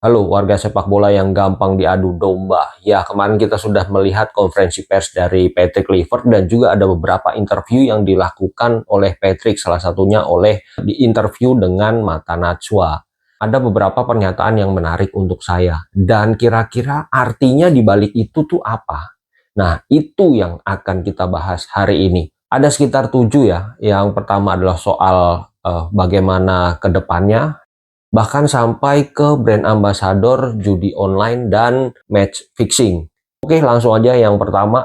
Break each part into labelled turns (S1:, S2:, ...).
S1: Halo warga sepak bola yang gampang diadu domba. Ya, kemarin kita sudah melihat konferensi pers dari Patrick Kluivert dan juga ada beberapa interview yang dilakukan oleh Patrick, salah satunya oleh di interview dengan Mata Najwa. Ada beberapa pernyataan yang menarik untuk saya dan kira-kira artinya di balik itu tuh apa? Nah, itu yang akan kita bahas hari ini. Ada sekitar 7 ya. Yang pertama adalah soal bagaimana ke depannya, bahkan sampai ke brand ambassador judi online dan match fixing. Oke, langsung aja yang pertama.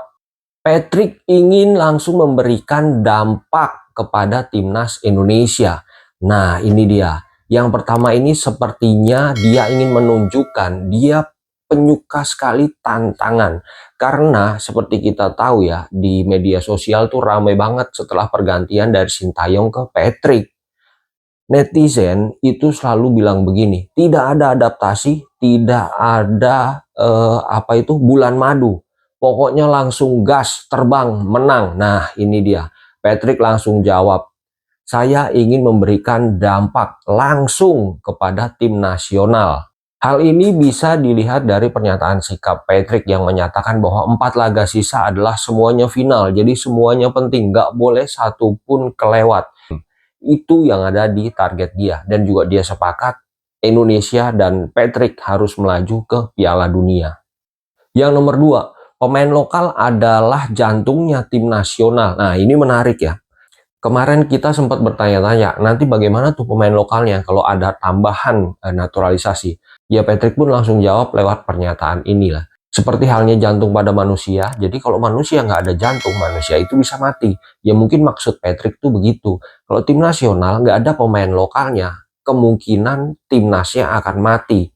S1: Patrick ingin langsung memberikan dampak kepada timnas Indonesia. Nah, ini dia. Yang pertama ini sepertinya dia ingin menunjukkan dia penyuka sekali tantangan. Karena seperti kita tahu ya, di media sosial tuh ramai banget setelah pergantian dari Sintayong ke Patrick. Netizen itu selalu bilang begini, tidak ada adaptasi, tidak ada bulan madu. Pokoknya langsung gas, terbang, menang. Nah, ini dia. Patrick langsung jawab, saya ingin memberikan dampak langsung kepada tim nasional. Hal ini bisa dilihat dari pernyataan sikap Patrick yang menyatakan bahwa 4 laga sisa adalah semuanya final. Jadi semuanya penting, nggak boleh satupun kelewat. Itu yang ada di target dia, dan juga dia sepakat Indonesia dan Patrick harus melaju ke Piala Dunia. Yang nomor 2, pemain lokal adalah jantungnya tim nasional. Nah, ini menarik ya. Kemarin kita sempat bertanya-tanya, nanti bagaimana tuh pemain lokalnya kalau ada tambahan naturalisasi. Ya, Patrick pun langsung jawab lewat pernyataan inilah. Seperti halnya jantung pada manusia, jadi kalau manusia nggak ada jantung, manusia itu bisa mati. Ya mungkin maksud Patrick tuh begitu. Kalau tim nasional nggak ada pemain lokalnya, kemungkinan timnasnya akan mati.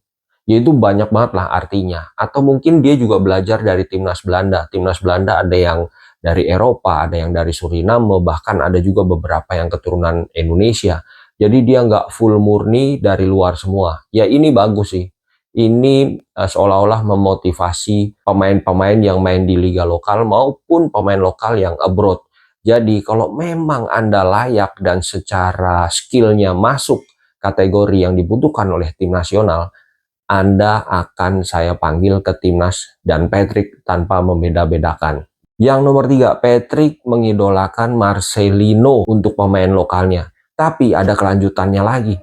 S1: Yaitu banyak banget lah artinya. Atau mungkin dia juga belajar dari timnas Belanda. Timnas Belanda ada yang dari Eropa, ada yang dari Suriname, bahkan ada juga beberapa yang keturunan Indonesia. Jadi dia nggak full murni dari luar semua. Ya ini bagus sih. Ini seolah-olah memotivasi pemain-pemain yang main di liga lokal maupun pemain lokal yang abroad. Jadi kalau memang Anda layak dan secara skillnya masuk kategori yang dibutuhkan oleh tim nasional, Anda akan saya panggil ke timnas dan Patrick tanpa membeda-bedakan. Yang nomor 3, Patrick mengidolakan Marcelino untuk pemain lokalnya. Tapi ada kelanjutannya lagi.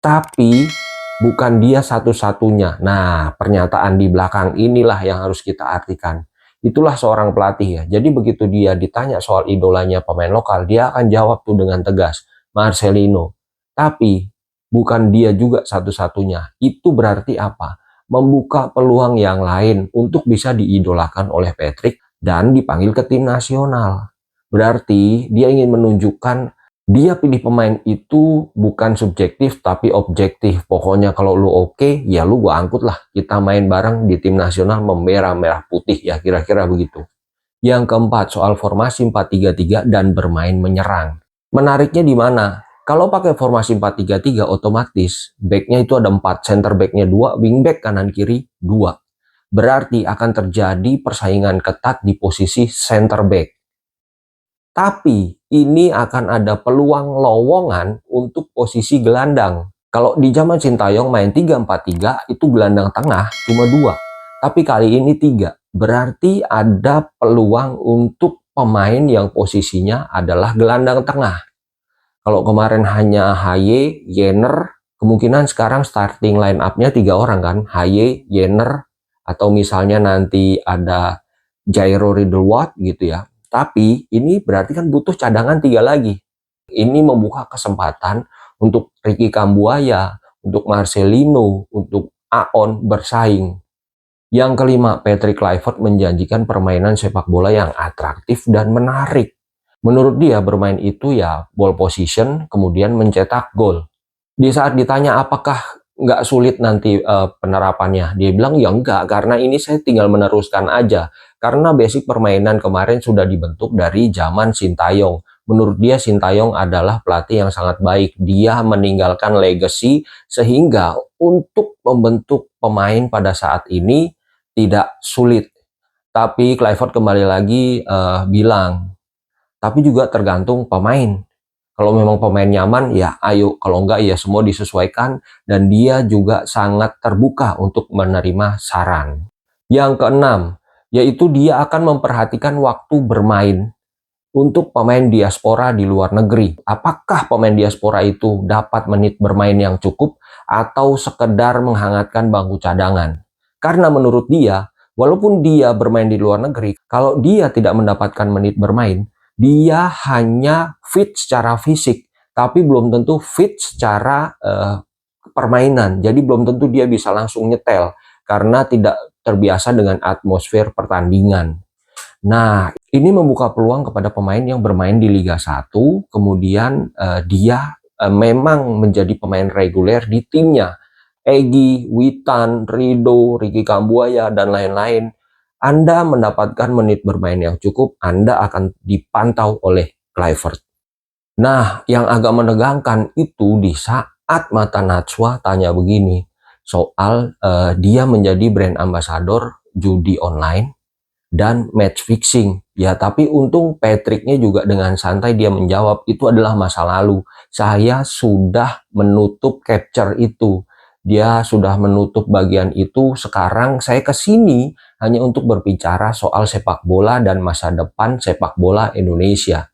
S1: Tapi bukan dia satu-satunya. Nah, pernyataan di belakang inilah yang harus kita artikan. Itulah seorang pelatih ya. Jadi begitu dia ditanya soal idolanya pemain lokal, dia akan jawab tuh dengan tegas, Marcelino. Tapi bukan dia juga satu-satunya. Itu berarti apa? Membuka peluang yang lain untuk bisa diidolakan oleh Patrick dan dipanggil ke tim nasional. Berarti dia ingin menunjukkan dia pilih pemain itu bukan subjektif tapi objektif. Pokoknya kalau lu oke, ya lu gua angkut lah. Kita main bareng di tim nasional memerah merah putih ya, kira-kira begitu. Yang keempat, soal formasi 4-3-3 dan bermain menyerang. Menariknya di mana? Kalau pakai formasi 4-3-3 otomatis backnya itu ada 4, center backnya 2, wing back kanan kiri 2. Berarti akan terjadi persaingan ketat di posisi center back. Tapi ini akan ada peluang lowongan untuk posisi gelandang. Kalau di zaman Sintayong main 3-4-3 itu gelandang tengah cuma 2. Tapi kali ini 3. Berarti ada peluang untuk pemain yang posisinya adalah gelandang tengah. Kalau kemarin hanya Haye, Jenner, kemungkinan sekarang starting line up-nya 3 orang kan. Haye, Jenner, atau misalnya nanti ada Jairo Riddlewat gitu ya. Tapi ini berarti kan butuh cadangan 3 lagi. Ini membuka kesempatan untuk Ricky Kambuaya, untuk Marcelino, untuk Aon bersaing. Yang kelima, Patrick Kluivert menjanjikan permainan sepak bola yang atraktif dan menarik. Menurut dia bermain itu ya ball position, kemudian mencetak gol. Di saat ditanya apakah nggak sulit nanti penerapannya, dia bilang ya enggak, karena ini saya tinggal meneruskan aja. Karena basic permainan kemarin sudah dibentuk dari zaman Sintayong. Menurut dia Sintayong adalah pelatih yang sangat baik. Dia meninggalkan legacy sehingga untuk membentuk pemain pada saat ini tidak sulit. Tapi Kluivert kembali lagi bilang, tapi juga tergantung pemain. Kalau memang pemain nyaman, ya ayo. Kalau enggak, ya semua disesuaikan. Dan dia juga sangat terbuka untuk menerima saran. Yang keenam, yaitu dia akan memperhatikan waktu bermain untuk pemain diaspora di luar negeri. Apakah pemain diaspora itu dapat menit bermain yang cukup atau sekedar menghangatkan bangku cadangan? Karena menurut dia, walaupun dia bermain di luar negeri, kalau dia tidak mendapatkan menit bermain, dia hanya fit secara fisik, tapi belum tentu fit secara permainan. Jadi belum tentu dia bisa langsung nyetel karena tidak terbiasa dengan atmosfer pertandingan. Nah, ini membuka peluang kepada pemain yang bermain di Liga 1, kemudian dia memang menjadi pemain reguler di timnya. Egy, Witan, Rido, Ricky Kambuaya, dan lain-lain. Anda mendapatkan menit bermain yang cukup, Anda akan dipantau oleh Kluivert. Nah, yang agak menegangkan itu di saat Mata Najwa tanya begini, soal dia menjadi brand ambassador judi online dan match fixing. Ya, tapi untung Patricknya juga dengan santai dia menjawab, itu adalah masa lalu. Saya sudah menutup capture itu. Dia sudah menutup bagian itu. Sekarang saya ke sini hanya untuk berbicara soal sepak bola dan masa depan sepak bola Indonesia.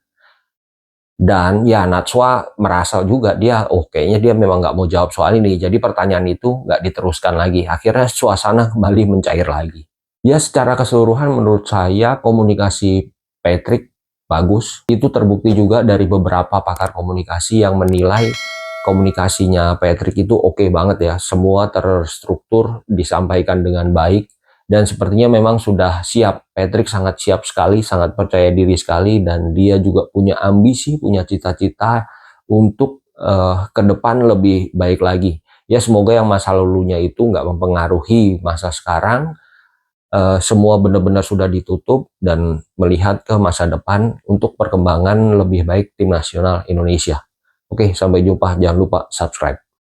S1: Dan ya Najwa merasa juga dia, kayaknya dia memang nggak mau jawab soal ini. Jadi pertanyaan itu nggak diteruskan lagi. Akhirnya suasana kembali mencair lagi. Ya, secara keseluruhan menurut saya komunikasi Patrick bagus. Itu terbukti juga dari beberapa pakar komunikasi yang menilai komunikasinya Patrick itu oke banget ya. Semua terstruktur, disampaikan dengan baik. Dan sepertinya memang sudah siap. Patrick sangat siap sekali, sangat percaya diri sekali. Dan dia juga punya ambisi, punya cita-cita untuk ke depan lebih baik lagi. Ya, semoga yang masa lalunya itu nggak mempengaruhi masa sekarang. Semua benar-benar sudah ditutup dan melihat ke masa depan untuk perkembangan lebih baik tim nasional Indonesia. Oke, sampai jumpa. Jangan lupa subscribe.